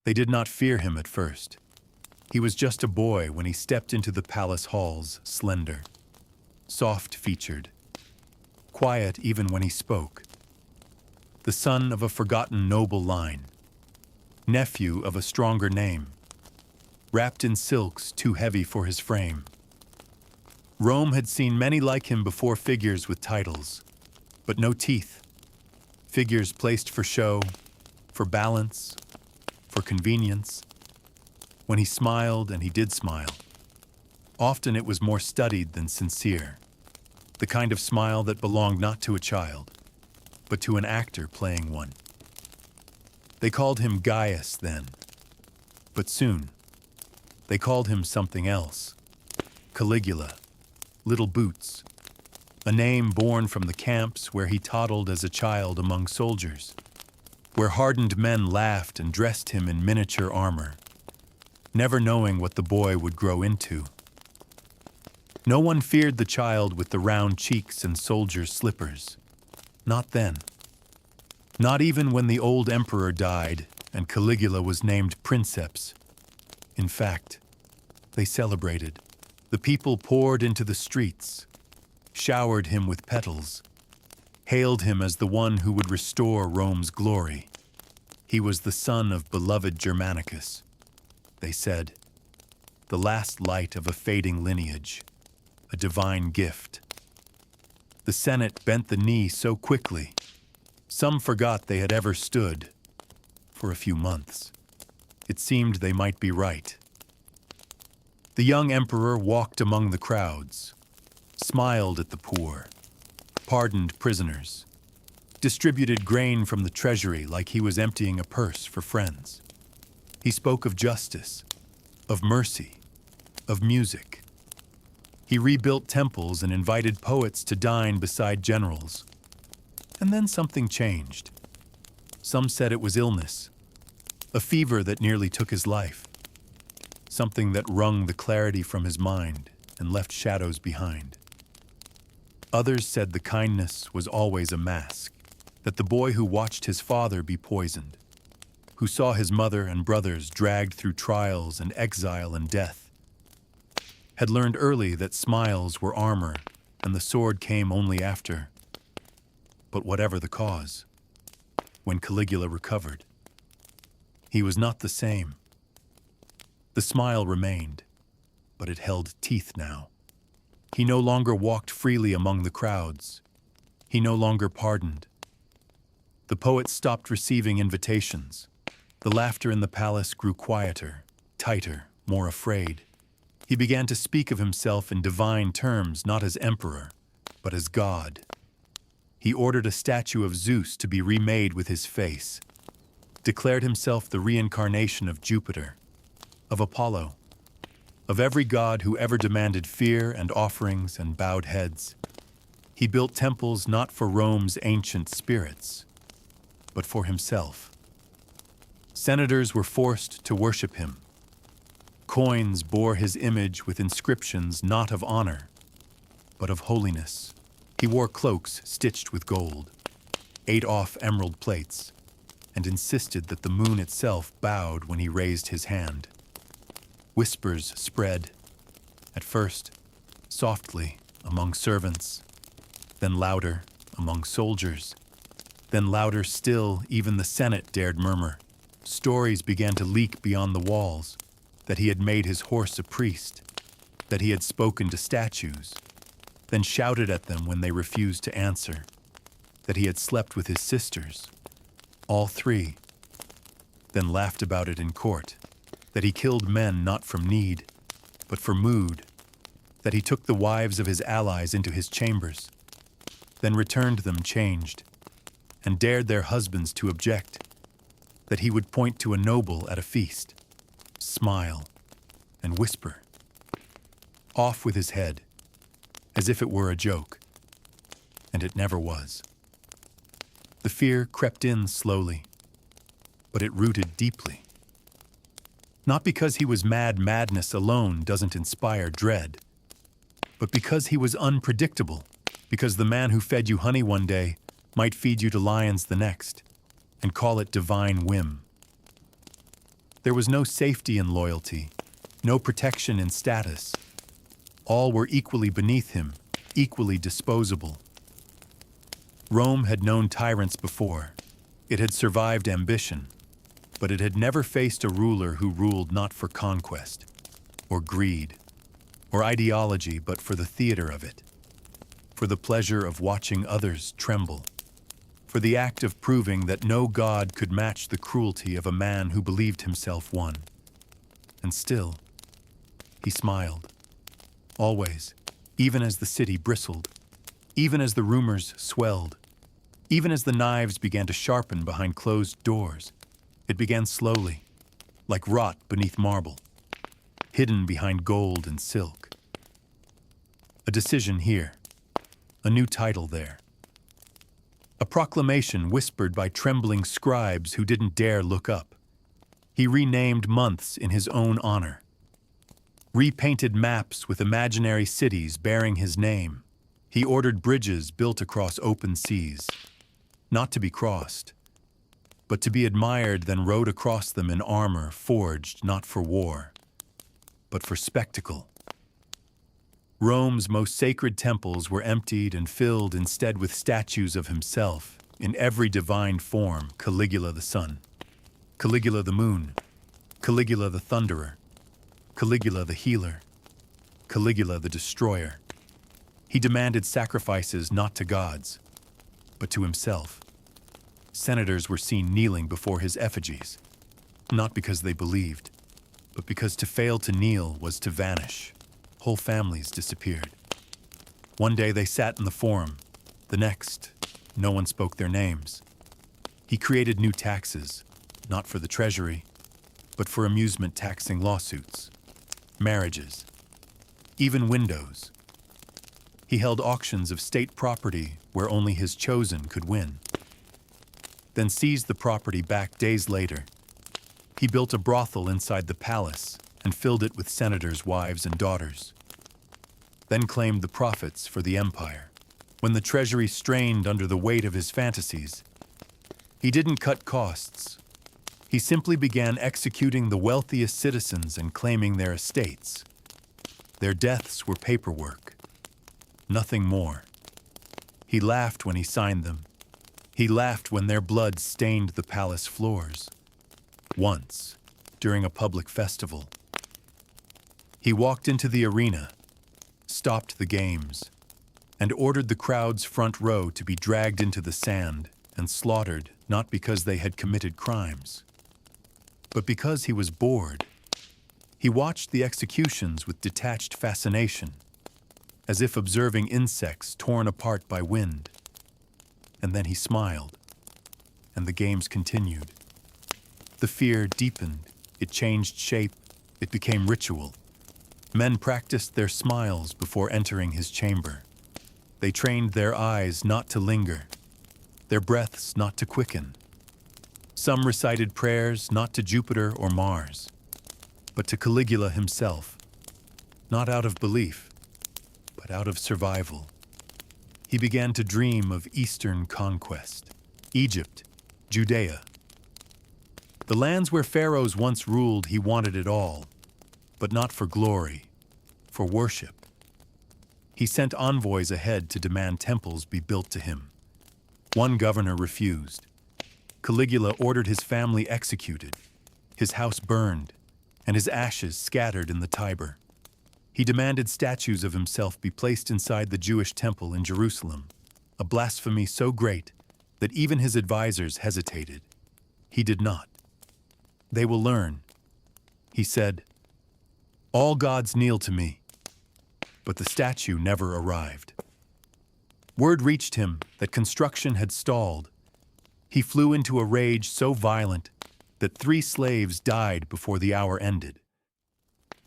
They did not fear him at first. He was just a boy when he stepped into the palace halls, slender, soft-featured, quiet even when he spoke. The son of a forgotten noble line, nephew of a stronger name, wrapped in silks too heavy for his frame. Rome had seen many like him before, figures with titles, but no teeth. Figures placed for show, for balance, for convenience. When he smiled, and he did smile, often it was more studied than sincere, the kind of smile that belonged not to a child, but to an actor playing one. They called him Gaius then, but soon they called him something else. Caligula, Little Boots, a name born from the camps where he toddled as a child among soldiers, where hardened men laughed and dressed him in miniature armor, never knowing what the boy would grow into. No one feared the child with the round cheeks and soldier's slippers. Not then. Not even when the old emperor died and Caligula was named princeps. In fact, they celebrated. The people poured into the streets, showered him with petals, hailed him as the one who would restore Rome's glory. He was the son of beloved Germanicus, they said, the last light of a fading lineage, a divine gift. The Senate bent the knee so quickly, some forgot they had ever stood. For a few months, it seemed they might be right. The young emperor walked among the crowds, smiled at the poor, pardoned prisoners, distributed grain from the treasury like he was emptying a purse for friends. He spoke of justice, of mercy, of music. He rebuilt temples and invited poets to dine beside generals. And then something changed. Some said it was illness, a fever that nearly took his life, something that wrung the clarity from his mind and left shadows behind. Others said the kindness was always a mask, that the boy who watched his father be poisoned, who saw his mother and brothers dragged through trials and exile and death, had learned early that smiles were armor and the sword came only after. But whatever the cause, when Caligula recovered, he was not the same. The smile remained, but it held teeth now. He no longer walked freely among the crowds. He no longer pardoned. The poets stopped receiving invitations. The laughter in the palace grew quieter, tighter, more afraid. He began to speak of himself in divine terms, not as emperor, but as God. He ordered a statue of Zeus to be remade with his face, declared himself the reincarnation of Jupiter, of Apollo, of every god who ever demanded fear and offerings and bowed heads. He built temples not for Rome's ancient spirits, but for himself. Senators were forced to worship him. Coins bore his image with inscriptions not of honor, but of holiness. He wore cloaks stitched with gold, ate off emerald plates, and insisted that the moon itself bowed when he raised his hand. Whispers spread, at first softly among servants, then louder among soldiers, then louder still even the Senate dared murmur. Stories began to leak beyond the walls, that he had made his horse a priest, that he had spoken to statues, then shouted at them when they refused to answer, that he had slept with his sisters, all three, then laughed about it in court, that he killed men not from need, but for mood, that he took the wives of his allies into his chambers, then returned them changed, and dared their husbands to object, that he would point to a noble at a feast, smile, and whisper, off with his head, as if it were a joke, and it never was. The fear crept in slowly, but it rooted deeply. Not because he was mad. Madness alone doesn't inspire dread, but because he was unpredictable, because the man who fed you honey one day might feed you to lions the next, and call it divine whim. There was no safety in loyalty, no protection in status. All were equally beneath him, equally disposable. Rome had known tyrants before. It had survived ambition, but it had never faced a ruler who ruled not for conquest, or greed, or ideology, but for the theater of it, for the pleasure of watching others tremble, for the act of proving that no god could match the cruelty of a man who believed himself one. And still, he smiled. Always, even as the city bristled, even as the rumors swelled, even as the knives began to sharpen behind closed doors. It began slowly, like rot beneath marble, hidden behind gold and silk. A decision here, a new title there. A proclamation whispered by trembling scribes who didn't dare look up. He renamed months in his own honor, repainted maps with imaginary cities bearing his name. He ordered bridges built across open seas, not to be crossed, but to be admired, then rode across them in armor forged not for war, but for spectacle. Rome's most sacred temples were emptied and filled instead with statues of himself, in every divine form: Caligula the sun, Caligula the moon, Caligula the thunderer, Caligula the healer, Caligula the destroyer. He demanded sacrifices not to gods, but to himself. Senators were seen kneeling before his effigies, not because they believed, but because to fail to kneel was to vanish. Whole families disappeared. One day they sat in the forum, the next, no one spoke their names. He created new taxes, not for the treasury, but for amusement, taxing lawsuits, marriages, even windows. He held auctions of state property where only his chosen could win, then seized the property back days later. He built a brothel inside the palace and filled it with senators' wives and daughters, then claimed the profits for the empire. When the treasury strained under the weight of his fantasies, he didn't cut costs. He simply began executing the wealthiest citizens and claiming their estates. Their deaths were paperwork, nothing more. He laughed when he signed them. He laughed when their blood stained the palace floors. Once, during a public festival, he walked into the arena, stopped the games, and ordered the crowd's front row to be dragged into the sand and slaughtered, not because they had committed crimes, but because he was bored. He watched the executions with detached fascination, as if observing insects torn apart by wind. And then he smiled, and the games continued. The fear deepened, it changed shape, it became ritual. Men practiced their smiles before entering his chamber. They trained their eyes not to linger, their breaths not to quicken. Some recited prayers not to Jupiter or Mars, but to Caligula himself, not out of belief, but out of survival. He began to dream of Eastern conquest, Egypt, Judea. The lands where pharaohs once ruled, he wanted it all, but not for glory, for worship. He sent envoys ahead to demand temples be built to him. One governor refused. Caligula ordered his family executed, his house burned, and his ashes scattered in the Tiber. He demanded statues of himself be placed inside the Jewish temple in Jerusalem, a blasphemy so great that even his advisors hesitated. He did not. They will learn. He said, "All gods kneel to me." But the statue never arrived. Word reached him that construction had stalled. He flew into a rage so violent that 3 slaves died before the hour ended.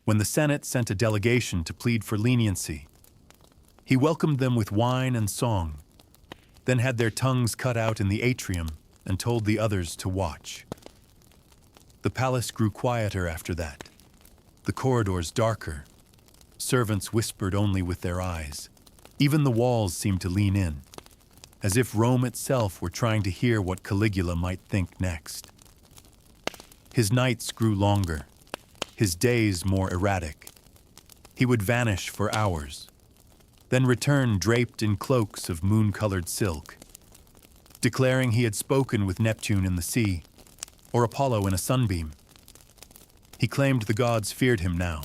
When the Senate sent a delegation to plead for leniency, he welcomed them with wine and song, then had their tongues cut out in the atrium and told the others to watch. The palace grew quieter after that, the corridors darker. Servants whispered only with their eyes. Even the walls seemed to lean in, as if Rome itself were trying to hear what Caligula might think next. His nights grew longer, his days more erratic. He would vanish for hours, then return draped in cloaks of moon-colored silk, declaring he had spoken with Neptune in the sea, or Apollo in a sunbeam. He claimed the gods feared him now,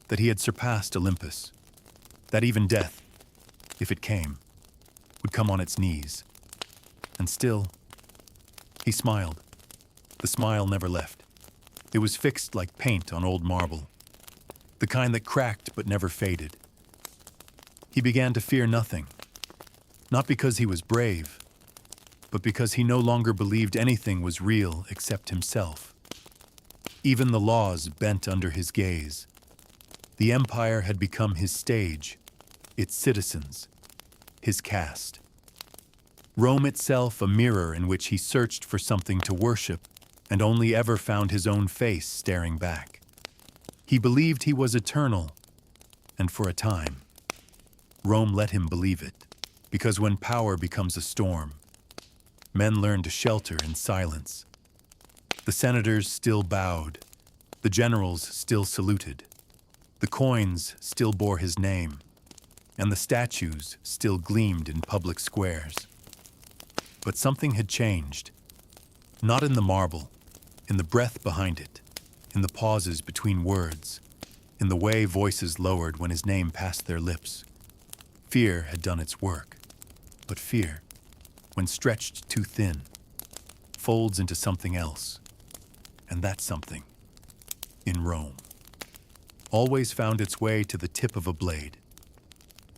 that he had surpassed Olympus, that even death, if it came, would come on its knees. And still, he smiled. The smile never left. It was fixed like paint on old marble, the kind that cracked but never faded. He began to fear nothing, not because he was brave, but because he no longer believed anything was real except himself. Even the laws bent under his gaze. The empire had become his stage, its citizens, his caste. Rome itself a mirror in which he searched for something to worship and only ever found his own face staring back. He believed he was eternal, and for a time, Rome let him believe it, because when power becomes a storm, men learn to shelter in silence. The senators still bowed, the generals still saluted, the coins still bore his name, and the statues still gleamed in public squares. But something had changed, not in the marble, in the breath behind it, in the pauses between words, in the way voices lowered when his name passed their lips. Fear had done its work, but fear, when stretched too thin, folds into something else, and that something, in Rome, always found its way to the tip of a blade.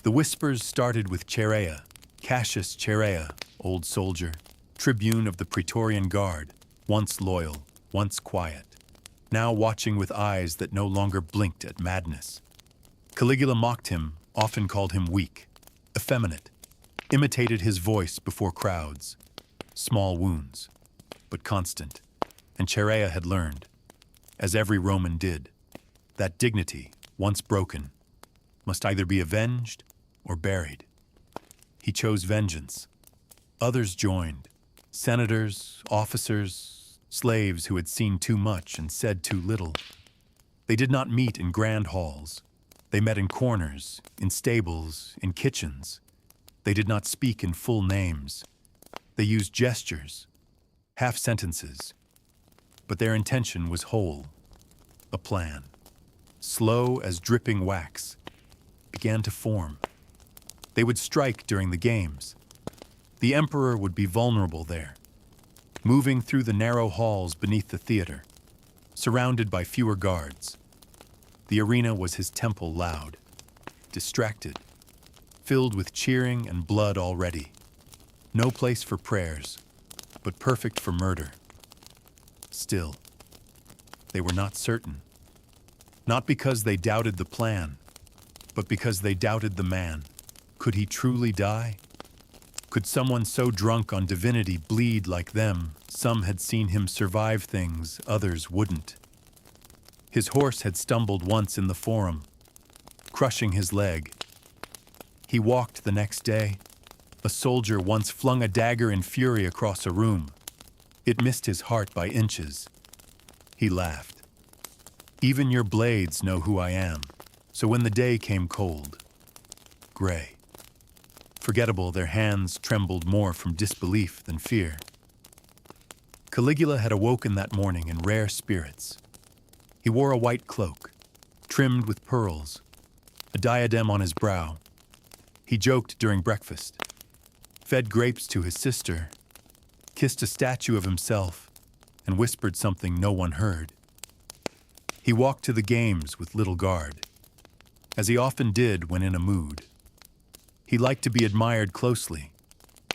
The whispers started with Chaerea, Cassius Chaerea, old soldier, tribune of the Praetorian Guard, once loyal, once quiet, now watching with eyes that no longer blinked at madness. Caligula mocked him, often called him weak, effeminate, imitated his voice before crowds. Small wounds, but constant, and Chaerea had learned, as every Roman did, that dignity, once broken, must either be avenged or buried. He chose vengeance. Others joined, senators, officers, slaves who had seen too much and said too little. They did not meet in grand halls. They met in corners, in stables, in kitchens. They did not speak in full names. They used gestures, half sentences. But their intention was whole. A plan, slow as dripping wax, began to form. They would strike during the games. The emperor would be vulnerable there, moving through the narrow halls beneath the theater, surrounded by fewer guards. The arena was his temple loud, distracted, filled with cheering and blood already. No place for prayers, but perfect for murder. Still, they were not certain. Not because they doubted the plan, but because they doubted the man. Could he truly die? Could someone so drunk on divinity bleed like them? Some had seen him survive things others wouldn't. His horse had stumbled once in the forum, crushing his leg. He walked the next day. A soldier once flung a dagger in fury across a room. It missed his heart by inches. He laughed. Even your blades know who I am. So when the day came cold, gray, forgettable, their hands trembled more from disbelief than fear. Caligula had awoken that morning in rare spirits. He wore a white cloak, trimmed with pearls, a diadem on his brow. He joked during breakfast, fed grapes to his sister, kissed a statue of himself, and whispered something no one heard. He walked to the games with little guard, as he often did when in a mood. He liked to be admired closely.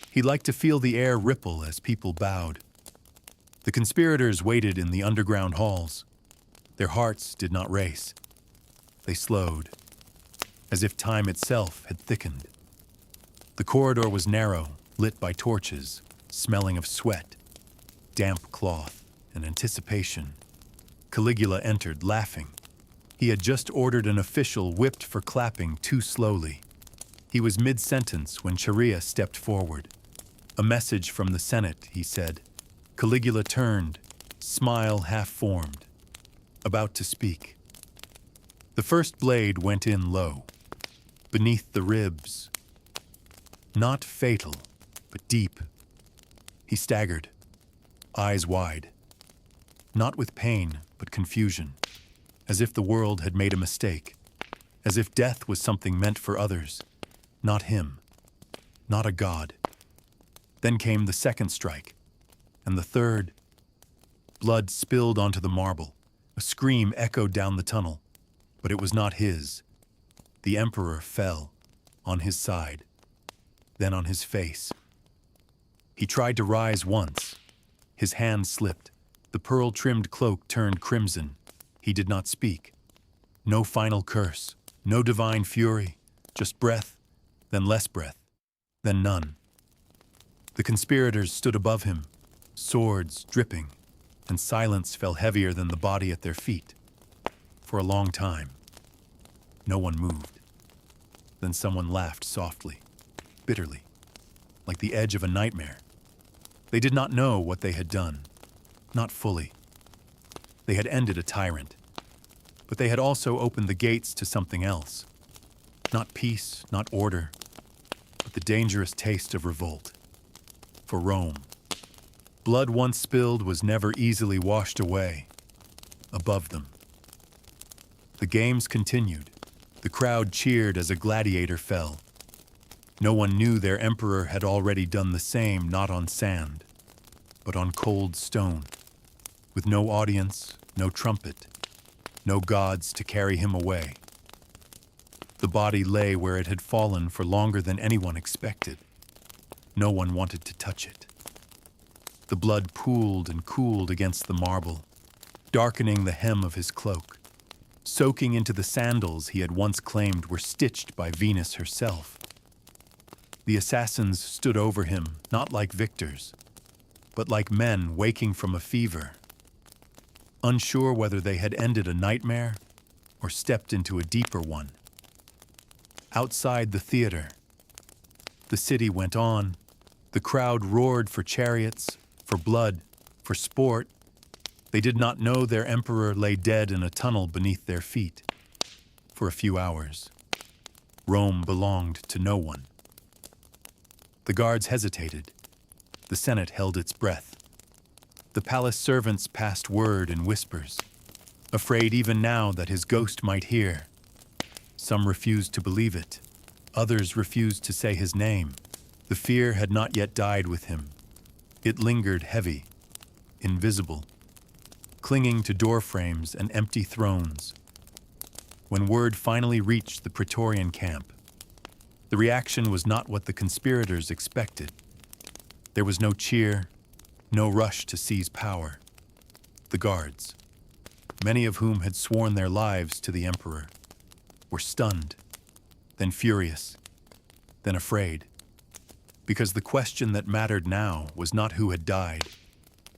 He liked to feel the air ripple as people bowed. The conspirators waited in the underground halls. Their hearts did not race. They slowed, as if time itself had thickened. The corridor was narrow, lit by torches, smelling of sweat, damp cloth, and anticipation. Caligula entered, laughing. He had just ordered an official whipped for clapping too slowly. He was mid-sentence when Chaerea stepped forward. A message from the Senate, he said. Caligula turned, smile half-formed, about to speak. The first blade went in low, beneath the ribs. Not fatal, but deep. He staggered, eyes wide. Not with pain, but confusion, as if the world had made a mistake, as if death was something meant for others, not him, not a god. Then came the second strike, and the third. Blood spilled onto the marble. A scream echoed down the tunnel, but it was not his. The Emperor fell, on his side, then on his face. He tried to rise once. His hand slipped. The pearl-trimmed cloak turned crimson. He did not speak. No final curse, no divine fury, just breath, then less breath, then none. The conspirators stood above him, swords dripping, and silence fell heavier than the body at their feet. For a long time, no one moved. Then someone laughed softly, bitterly, like the edge of a nightmare. They did not know what they had done, not fully. They had ended a tyrant, but they had also opened the gates to something else. Not peace, not order, but the dangerous taste of revolt. For Rome, blood once spilled was never easily washed away. Above them. The games continued. The crowd cheered as a gladiator fell. No one knew their emperor had already done the same, not on sand, but on cold stone, with no audience, no trumpet, no gods to carry him away. The body lay where it had fallen for longer than anyone expected. No one wanted to touch it. The blood pooled and cooled against the marble, darkening the hem of his cloak, soaking into the sandals he had once claimed were stitched by Venus herself. The assassins stood over him, not like victors, but like men waking from a fever, unsure whether they had ended a nightmare or stepped into a deeper one. Outside the theater, the city went on. The crowd roared for chariots, for blood, for sport. They did not know their emperor lay dead in a tunnel beneath their feet. For a few hours, Rome belonged to no one. The guards hesitated. The Senate held its breath. The palace servants passed word in whispers, afraid even now that his ghost might hear. Some refused to believe it. Others refused to say his name. The fear had not yet died with him. It lingered heavy, invisible, clinging to doorframes and empty thrones. When word finally reached the Praetorian camp, the reaction was not what the conspirators expected. There was no cheer, no rush to seize power. The guards, many of whom had sworn their lives to the emperor, were stunned, then furious, then afraid. Because the question that mattered now was not who had died,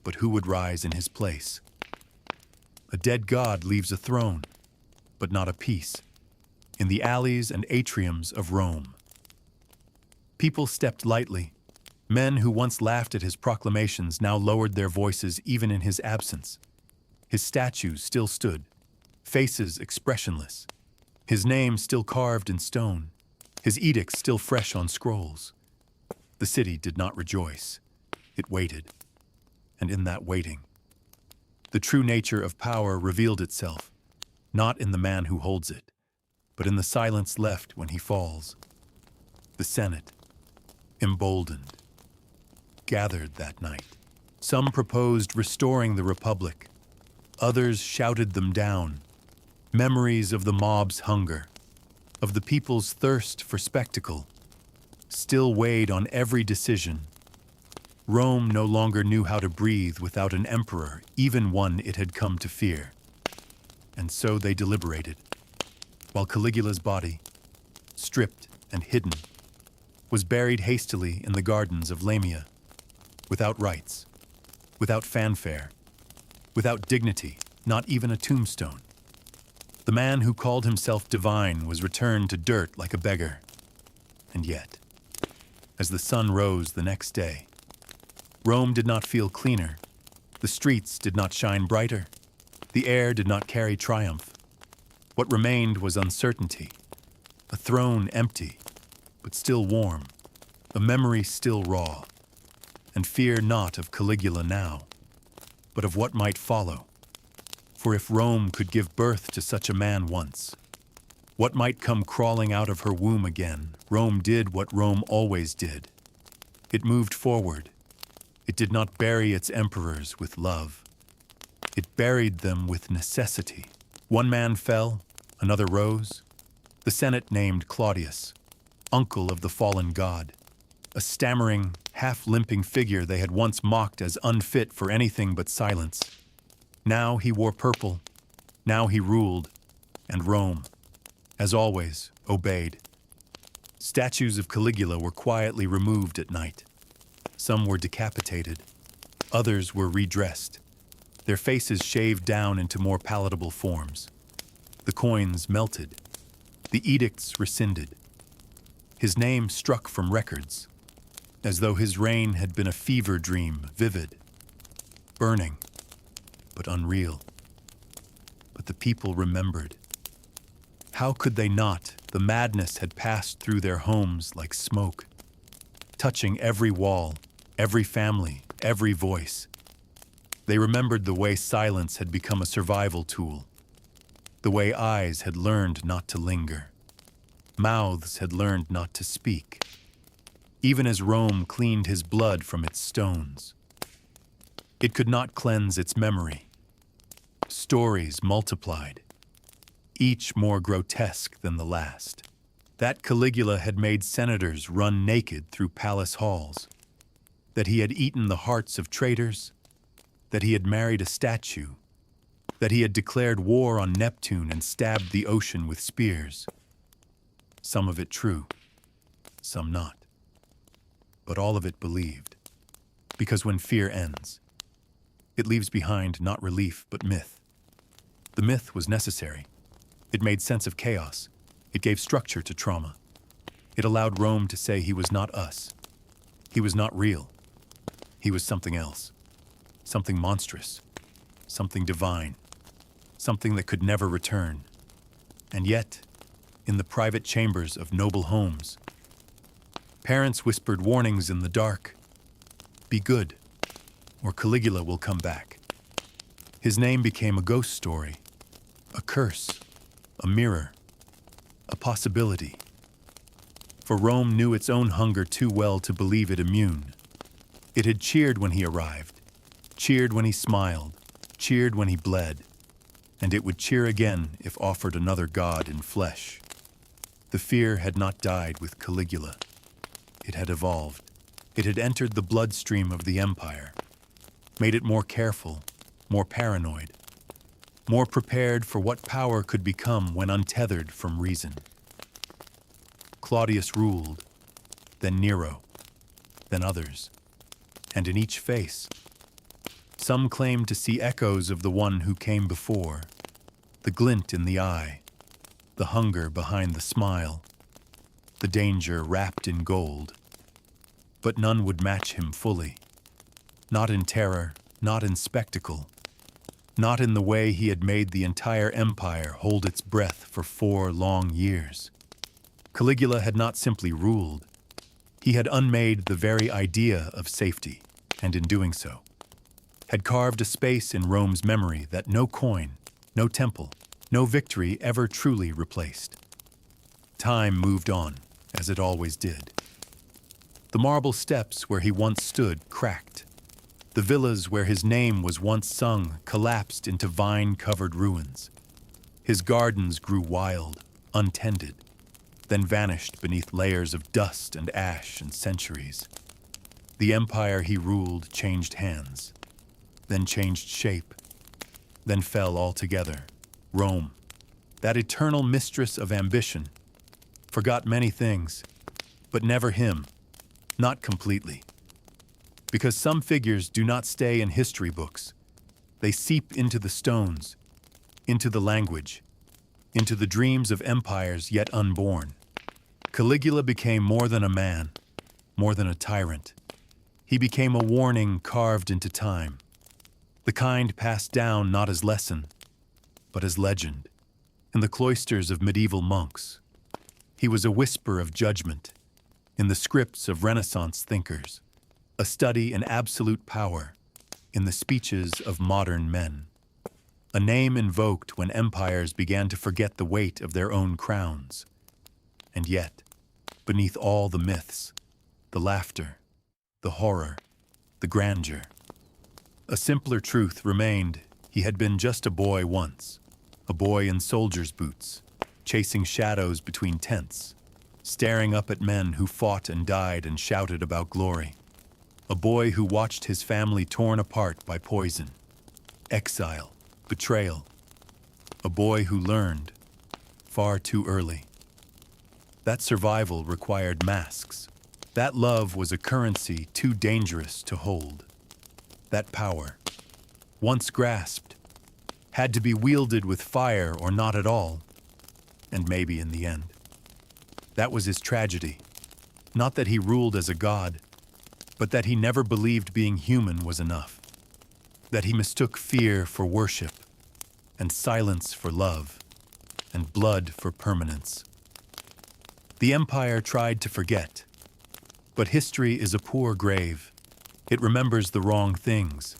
but who would rise in his place. A dead god leaves a throne, but not a peace, in the alleys and atriums of Rome. People stepped lightly. Men who once laughed at his proclamations now lowered their voices even in his absence. His statues still stood, faces expressionless, his name still carved in stone, his edicts still fresh on scrolls. The city did not rejoice. It waited. And in that waiting, the true nature of power revealed itself, not in the man who holds it, but in the silence left when he falls. The Senate, emboldened, gathered that night. Some proposed restoring the Republic. Others shouted them down. Memories of the mob's hunger, of the people's thirst for spectacle, still weighed on every decision. Rome no longer knew how to breathe without an emperor, even one it had come to fear. And so they deliberated, while Caligula's body, stripped and hidden, was buried hastily in the gardens of Lamia, without rites, without fanfare, without dignity, not even a tombstone. The man who called himself divine was returned to dirt like a beggar. And yet, as the sun rose the next day, Rome did not feel cleaner. The streets did not shine brighter. The air did not carry triumph. What remained was uncertainty, a throne empty, but still warm, a memory still raw. And fear not of Caligula now, but of what might follow. For if Rome could give birth to such a man once, what might come crawling out of her womb again? Rome did what Rome always did. It moved forward. It did not bury its emperors with love. It buried them with necessity. One man fell, another rose. The Senate named Claudius, uncle of the fallen god, a stammering, half-limping figure they had once mocked as unfit for anything but silence. Now he wore purple. Now he ruled, and Rome, as always, obeyed. Statues of Caligula were quietly removed at night. Some were decapitated. Others were redressed, their faces shaved down into more palatable forms. The coins melted. The edicts rescinded. His name struck from records, as though his reign had been a fever dream, vivid, burning, but unreal. But the people remembered. How could they not? The madness had passed through their homes like smoke, touching every wall, every family, every voice. They remembered the way silence had become a survival tool, the way eyes had learned not to linger, mouths had learned not to speak, even as Rome cleaned his blood from its stones. It could not cleanse its memory. Stories multiplied, each more grotesque than the last. That Caligula had made senators run naked through palace halls, that he had eaten the hearts of traitors, that he had married a statue, that he had declared war on Neptune and stabbed the ocean with spears. Some of it true, some not. But all of it believed, because when fear ends, it leaves behind not relief but myth. The myth was necessary. It made sense of chaos. It gave structure to trauma. It allowed Rome to say he was not us. He was not real. He was something else. Something monstrous. Something divine. Something that could never return. And yet, in the private chambers of noble homes, parents whispered warnings in the dark. Be good, or Caligula will come back. His name became a ghost story, a curse, a mirror, a possibility. For Rome knew its own hunger too well to believe it immune. It had cheered when he arrived, cheered when he smiled, cheered when he bled, and it would cheer again if offered another god in flesh. The fear had not died with Caligula. It had evolved. It had entered the bloodstream of the empire, made it more careful, more paranoid, more prepared for what power could become when untethered from reason. Claudius ruled, then Nero, then others, and in each face, some claimed to see echoes of the one who came before, the glint in the eye, the hunger behind the smile, the danger wrapped in gold. But none would match him fully, not in terror, not in spectacle, not in the way he had made the entire empire hold its breath for 4 long years. Caligula had not simply ruled. He had unmade the very idea of safety, and in doing so, had carved a space in Rome's memory that no coin, no temple, no victory ever truly replaced. Time moved on, as it always did. The marble steps where he once stood cracked. The villas where his name was once sung collapsed into vine-covered ruins. His gardens grew wild, untended, then vanished beneath layers of dust and ash and centuries. The empire he ruled changed hands, then changed shape, then fell altogether. Rome, that eternal mistress of ambition, forgot many things, but never him, not completely. Because some figures do not stay in history books. They seep into the stones, into the language, into the dreams of empires yet unborn. Caligula became more than a man, more than a tyrant. He became a warning carved into time, The kind passed down not as lesson, but as legend. In the cloisters of medieval monks, he was a whisper of judgment. In the scripts of Renaissance thinkers, a study in absolute power. In the speeches of modern men, a name invoked when empires began to forget the weight of their own crowns. And yet, beneath all the myths, the laughter, the horror, the grandeur, a simpler truth remained. He had been just a boy once, a boy in soldier's boots, chasing shadows between tents, staring up at men who fought and died and shouted about glory. A boy who watched his family torn apart by poison, exile, betrayal. A boy who learned far too early. That survival required masks. That love was a currency too dangerous to hold. That power, once grasped, had to be wielded with fire or not at all, and maybe in the end. That was his tragedy. Not that he ruled as a god, but that he never believed being human was enough. That he mistook fear for worship, and silence for love, and blood for permanence. The empire tried to forget, but history is a poor grave. It remembers the wrong things,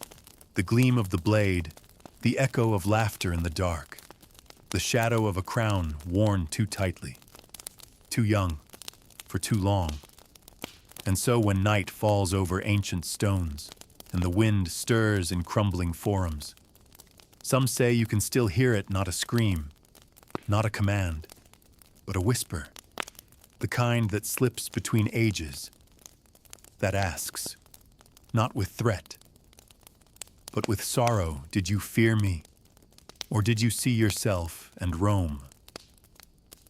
the gleam of the blade, the echo of laughter in the dark, the shadow of a crown worn too tightly, too young, for too long. And so when night falls over ancient stones, and the wind stirs in crumbling forums, some say you can still hear it, not a scream, not a command, but a whisper, the kind that slips between ages, that asks, not with threat, but with sorrow, did you fear me, or did you see yourself and roam?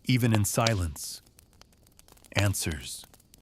Even in silence, answers